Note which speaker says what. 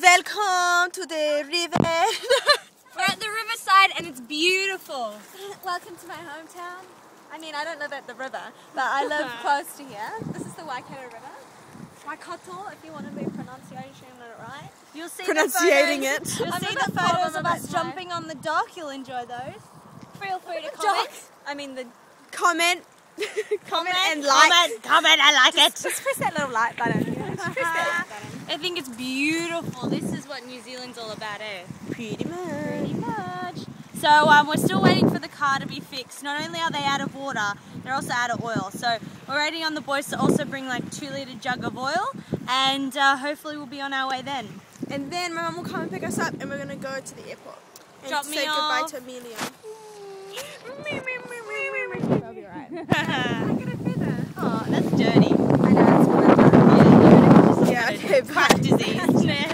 Speaker 1: Welcome to the river.
Speaker 2: We're at the riverside and it's beautiful.
Speaker 1: Welcome to my hometown. I mean, I don't live at the river, but I live close to here. This is the Waikato River. Waikato, if you want to be pronunciation it right.
Speaker 2: You'll see
Speaker 1: Pronunciating
Speaker 2: the
Speaker 1: it.
Speaker 2: You'll see the photos of us jumping on the dock. You'll enjoy those. Feel free to comment.
Speaker 1: I mean, the comment. Comment and
Speaker 2: like.
Speaker 1: Comment, I like it. Just press that little like button. Just press that button.
Speaker 2: I think it's beautiful. This is what New Zealand's all about, eh?
Speaker 1: Pretty much.
Speaker 2: Pretty much. So we're still waiting for the car to be fixed. Not only are they out of water, they're also out of oil. So we're waiting on the boys to also bring like 2-litre jug of oil, and hopefully we'll be on our way then.
Speaker 1: And then my mum will come and pick us up, and we're gonna go to the airport and
Speaker 2: Drop me
Speaker 1: say goodbye
Speaker 2: off.
Speaker 1: to Amelia.
Speaker 2: That'll be right. Look at a feather. Oh, that's dirty.
Speaker 1: I know, it's really dirty.
Speaker 2: Yeah, okay,
Speaker 1: bye.
Speaker 2: Quack disease.